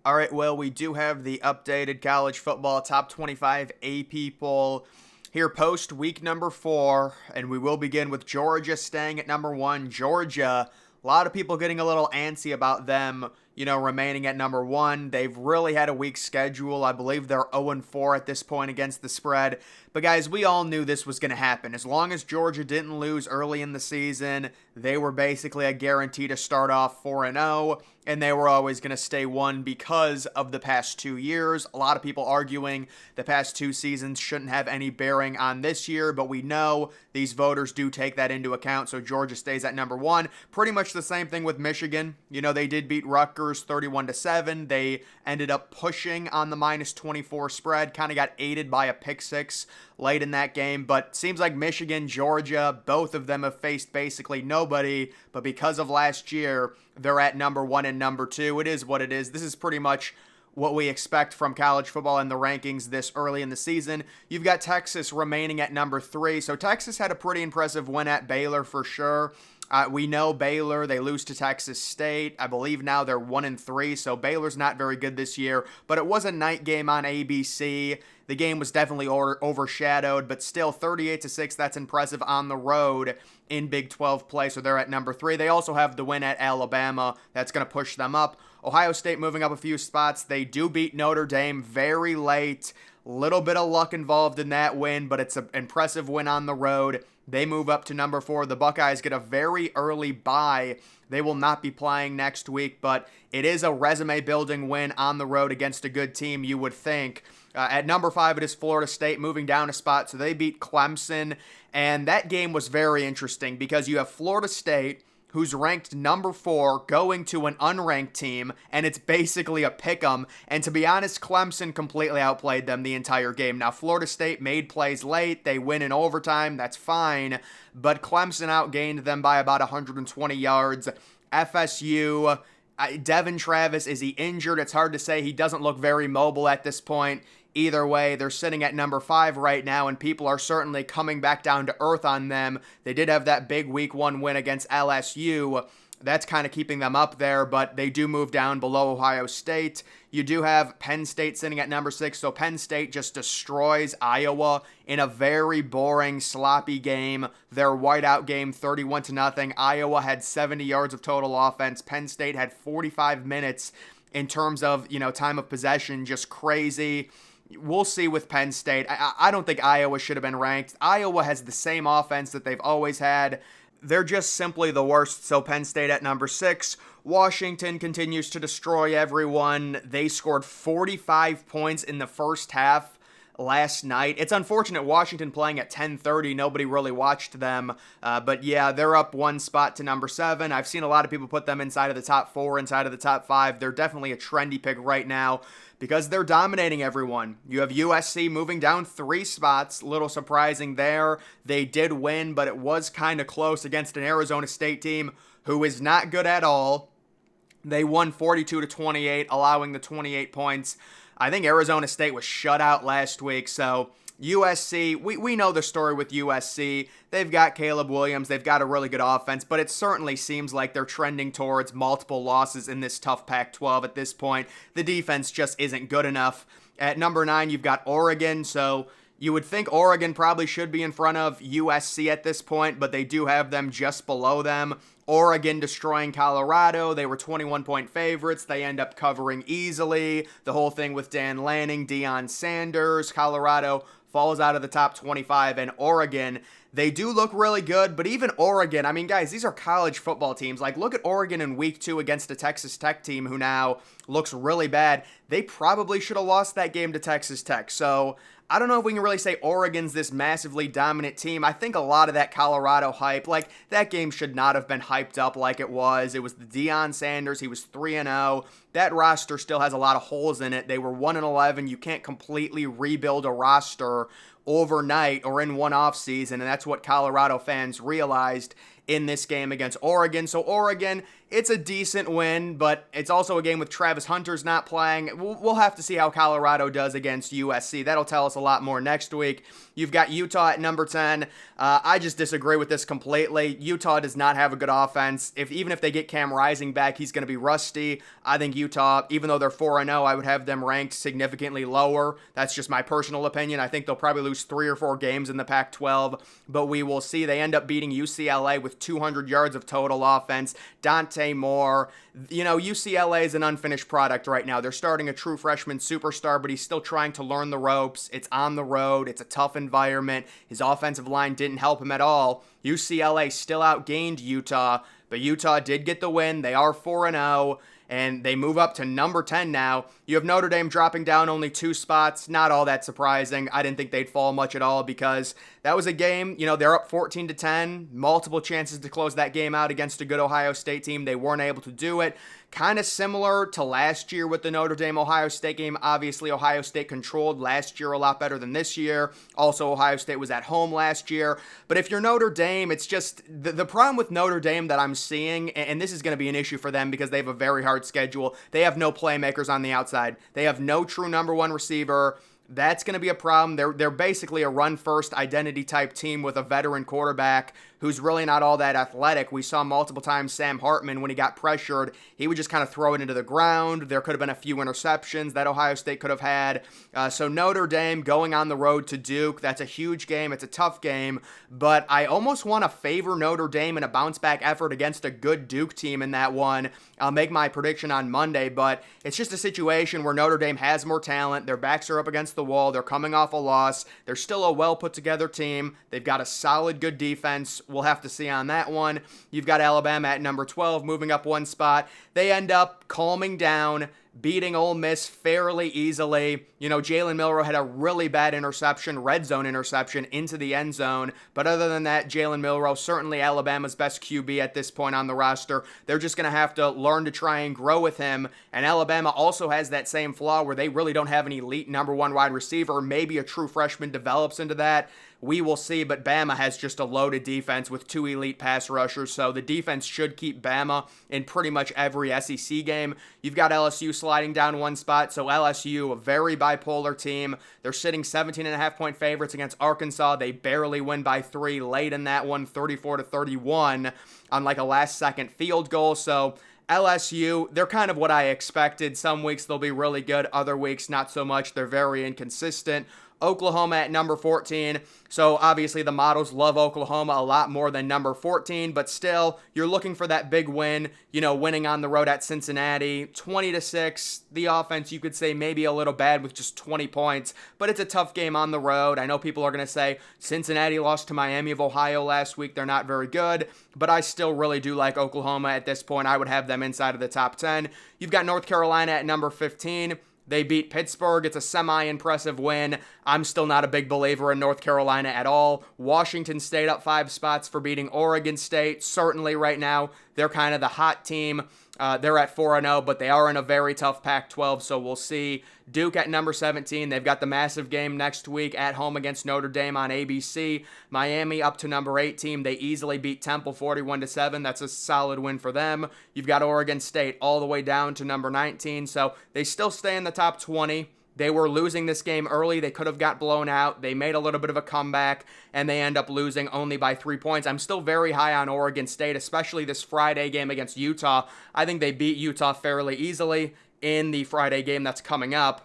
All right, well, we do have the updated college football top 25 AP poll here post week number 4, and we will begin with Georgia staying at number 1. Georgia, a lot of people getting a little antsy about them, remaining at number 1. They've really had a weak schedule. I believe they're 0-4 at this point against the spread. But guys, we all knew this was going to happen. As long as Georgia didn't lose early in the season, they were basically a guarantee to start off 4-0, and they were always going to stay 1 because of the past 2 years. A lot of people arguing the past 2 seasons shouldn't have any bearing on this year, but we know these voters do take that into account, so Georgia stays at number 1. Pretty much the same thing with Michigan. They did beat Rutgers 31-7. They ended up pushing on the -24 spread, kind of got aided by a pick six late in that game, but seems like Michigan, Georgia, both of them have faced basically nobody, but because of last year, they're at number 1 and number 2. It is what it is. This is pretty much what we expect from college football in the rankings this early in the season. You've got Texas remaining at number 3, so Texas had a pretty impressive win at Baylor for sure. We know Baylor, they lose to Texas State. I believe now they're 1-3, so Baylor's not very good this year, but it was a night game on ABC. The game was definitely overshadowed, but still 38-6, that's impressive on the road in Big 12 play, so they're at number 3. They also have the win at Alabama. That's going to push them up. Ohio State moving up a few spots. They do beat Notre Dame very late. Little bit of luck involved in that win, but it's an impressive win on the road. They move up to number 4. The Buckeyes get a very early bye. They will not be playing next week, but it is a resume-building win on the road against a good team, you would think. At number 5, it is Florida State moving down a spot, so they beat Clemson, and that game was very interesting because you have Florida State, who's ranked number 4, going to an unranked team, and it's basically a pick'em. And to be honest, Clemson completely outplayed them the entire game. Now, Florida State made plays late. They win in overtime. That's fine. But Clemson outgained them by about 120 yards. FSU, Devin Travis, is he injured? It's hard to say. He doesn't look very mobile at this point. Either way, they're sitting at number 5 right now, and people are certainly coming back down to earth on them. They did have that big Week 1 win against LSU. That's kind of keeping them up there, but they do move down below Ohio State. You do have Penn State sitting at number 6, so Penn State just destroys Iowa in a very boring, sloppy game. Their whiteout game, 31-0. Iowa had 70 yards of total offense. Penn State had 45 minutes in terms of, time of possession, just crazy. We'll see with Penn State. I don't think Iowa should have been ranked. Iowa has the same offense that they've always had. They're just simply the worst, so Penn State at number 6. Washington continues to destroy everyone. They scored 45 points in the first half last night. It's unfortunate Washington playing at 10:30. Nobody really watched them. But yeah, they're up 1 spot to number 7. I've seen a lot of people put them inside of the top 4, inside of the top 5. They're definitely a trendy pick right now because they're dominating everyone. You have USC moving down 3 spots. Little surprising there. They did win, but it was kind of close against an Arizona State team who is not good at all. They won 42-28, allowing the 28 points. I think Arizona State was shut out last week, so USC, we know the story with USC. They've got Caleb Williams. They've got a really good offense, but it certainly seems like they're trending towards multiple losses in this tough Pac-12 at this point. The defense just isn't good enough. At number 9, you've got Oregon, so you would think Oregon probably should be in front of USC at this point, but they do have them just below them. Oregon destroying Colorado. They were 21-point favorites. They end up covering easily. The whole thing with Dan Lanning, Deion Sanders. Colorado falls out of the top 25, and Oregon, they do look really good, but even Oregon, I mean, guys, these are college football teams. Like, look at Oregon in Week 2 against a Texas Tech team who now looks really bad. They probably should have lost that game to Texas Tech, so I don't know if we can really say Oregon's this massively dominant team. I think a lot of that Colorado hype, like, that game should not have been hyped up like it was. It was the Deion Sanders. He was 3-0. That roster still has a lot of holes in it. They were 1-11. You can't completely rebuild a roster overnight or in one offseason, and that's what Colorado fans realized in this game against Oregon. So Oregon, it's a decent win, but it's also a game with Travis Hunter's not playing. We'll have to see how Colorado does against USC. That'll tell us a lot more next week. You've got Utah at number 10. I just disagree with this completely. Utah does not have a good offense. Even if they get Cam Rising back, he's going to be rusty. I think Utah, even though they're 4-0, I would have them ranked significantly lower. That's just my personal opinion. I think they'll probably lose 3 or 4 games in the Pac-12, but we will see. They end up beating UCLA with 200 yards of total offense. Dante Moore. UCLA is an unfinished product right now. They're starting a true freshman superstar, but he's still trying to learn the ropes. It's on the road. It's a tough environment. His offensive line didn't help him at all. UCLA still outgained Utah, but Utah did get the win. They are 4-0. And they move up to number 10 now. You have Notre Dame dropping down only 2 spots. Not all that surprising. I didn't think they'd fall much at all because that was a game, they're up 14-10. Multiple chances to close that game out against a good Ohio State team. They weren't able to do it. Kind of similar to last year with the Notre Dame-Ohio State game. Obviously, Ohio State controlled last year a lot better than this year. Also, Ohio State was at home last year. But if you're Notre Dame, it's just the problem with Notre Dame that I'm seeing, and this is going to be an issue for them because they have a very hard schedule. They have no playmakers on the outside. They have no true number 1 receiver. That's going to be a problem. They're basically a run-first identity type team with a veteran quarterback who's really not all that athletic. We saw multiple times Sam Hartman, when he got pressured, he would just kind of throw it into the ground. There could have been a few interceptions that Ohio State could have had. So Notre Dame going on the road to Duke, that's a huge game. It's a tough game, but I almost want to favor Notre Dame in a bounce-back effort against a good Duke team in that one. I'll make my prediction on Monday, but it's just a situation where Notre Dame has more talent. Their backs are up against the wall. They're coming off a loss. They're still a well-put-together team. They've got a solid, good defense. We'll have to see on that one. You've got Alabama at number 12, moving up 1 spot. They end up calming down, beating Ole Miss fairly easily. Jalen Milroe had a really bad interception, red zone interception, into the end zone. But other than that, Jalen Milroe, certainly Alabama's best QB at this point on the roster. They're just going to have to learn to try and grow with him. And Alabama also has that same flaw where they really don't have an elite number 1 wide receiver. Maybe a true freshman develops into that. We will see, but Bama has just a loaded defense with 2 elite pass rushers, so the defense should keep Bama in pretty much every SEC game. You've got LSU sliding down 1 spot, so LSU, a very bipolar team. They're sitting 17.5-point favorites against Arkansas. They barely win by 3 late in that one, 34-31 on like a last-second field goal, so LSU, they're kind of what I expected. Some weeks they'll be really good, other weeks not so much. They're very inconsistent. Oklahoma at number 14. So obviously the models love Oklahoma a lot more than number 14, but still you're looking for that big win, winning on the road at Cincinnati, 20-6. The offense, you could say maybe a little bad with just 20 points, but it's a tough game on the road. I know people are going to say Cincinnati lost to Miami of Ohio last week. They're not very good, but I still really do like Oklahoma at this point. I would have them inside of the top 10. You've got North Carolina at number 15. They beat Pittsburgh. It's a semi-impressive win. I'm still not a big believer in North Carolina at all. Washington State up 5 spots for beating Oregon State. Certainly right now, they're kind of the hot team. They're at 4-0, but they are in a very tough Pac-12, so we'll see. Duke at number 17. They've got the massive game next week at home against Notre Dame on ABC. Miami up to number 18. They easily beat Temple 41-7. That's a solid win for them. You've got Oregon State all the way down to number 19, so they still stay in the top 20. They were losing this game early. They could have got blown out. They made a little bit of a comeback, and they end up losing only by 3 points. I'm still very high on Oregon State, especially this Friday game against Utah. I think they beat Utah fairly easily in the Friday game that's coming up.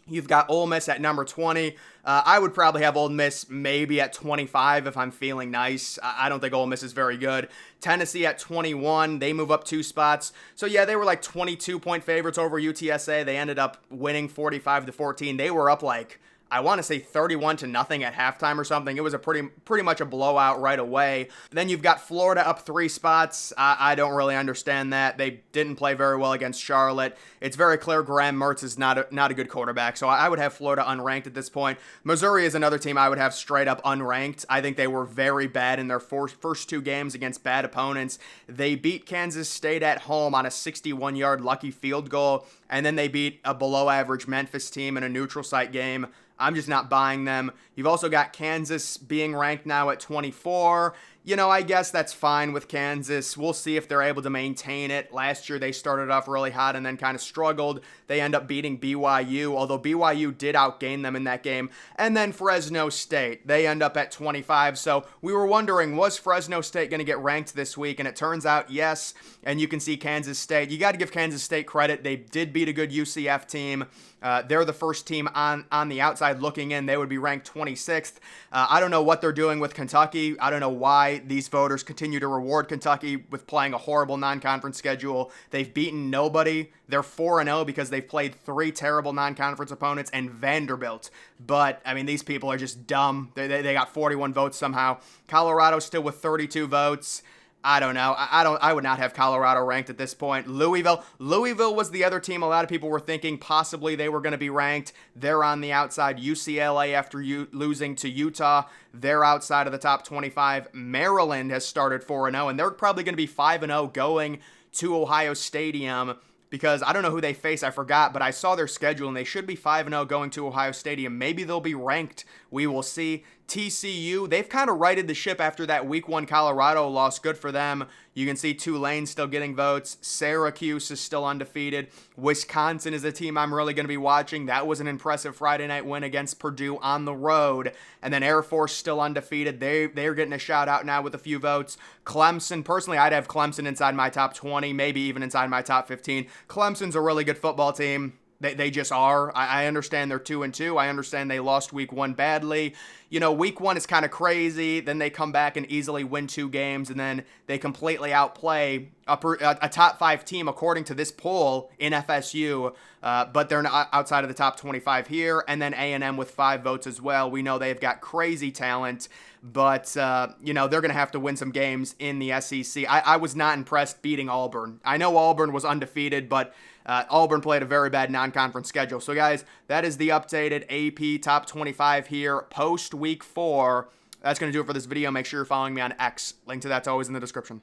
You've got Ole Miss at number 20. I would probably have Ole Miss maybe at 25 if I'm feeling nice. I don't think Ole Miss is very good. Tennessee at 21. They move up 2 spots. So yeah, they were like 22-point favorites over UTSA. They ended up winning 45-14. They were up like, I want to say 31-0 at halftime or something. It was a pretty much a blowout right away. Then you've got Florida up 3 spots. I don't really understand that. They didn't play very well against Charlotte. It's very clear Graham Mertz is not a good quarterback, so I would have Florida unranked at this point. Missouri is another team I would have straight up unranked. I think they were very bad in their first 2 games against bad opponents. They beat Kansas State at home on a 61-yard lucky field goal, and then they beat a below-average Memphis team in a neutral site game. I'm just not buying them. You've also got Kansas being ranked now at 24. I guess that's fine with Kansas. We'll see if they're able to maintain it. Last year, they started off really hot and then kind of struggled. They end up beating BYU, although BYU did outgain them in that game. And then Fresno State, they end up at 25. So we were wondering, was Fresno State going to get ranked this week? And it turns out, yes. And you can see Kansas State. You got to give Kansas State credit. They did beat a good UCF team. They're the first team on the outside looking in. They would be ranked 26th. I don't know what they're doing with Kentucky. I don't know why these voters continue to reward Kentucky with playing a horrible non-conference schedule. They've beaten nobody. They're 4-0 because they've played 3 terrible non-conference opponents and Vanderbilt. But, I mean, these people are just dumb. They got 41 votes somehow. Colorado still with 32 votes. I don't know. I would not have Colorado ranked at this point. Louisville was the other team. A lot of people were thinking possibly they were going to be ranked. They're on the outside. UCLA, after losing to Utah, they're outside of the top 25. Maryland has started 4-0, and they're probably going to be 5-0 going to Ohio Stadium, because I don't know who they face. I forgot, but I saw their schedule, and they should be 5-0 going to Ohio Stadium. Maybe they'll be ranked. We will see. TCU, they've kind of righted the ship after that Week 1 Colorado loss. Good for them. You can see Tulane still getting votes. Syracuse is still undefeated. Wisconsin is a team I'm really going to be watching. That was an impressive Friday night win against Purdue on the road. And then Air Force still undefeated. They're getting a shout out now with a few votes. Clemson, personally, I'd have Clemson inside my top 20, maybe even inside my top 15. Clemson's a really good football team. They just are. I understand they're 2-2. I understand they lost Week 1 badly. Week 1 is kind of crazy. Then they come back and easily win 2 games, and then they completely outplay a top 5 team according to this poll in FSU. But they're not outside of the top 25 here. And then A&M with 5 votes as well. We know they've got crazy talent. But, they're going to have to win some games in the SEC. I was not impressed beating Auburn. I know Auburn was undefeated, but Auburn played a very bad non-conference schedule. So, guys, that is the updated AP Top 25 here post Week 4. That's going to do it for this video. Make sure you're following me on X. Link to that's always in the description.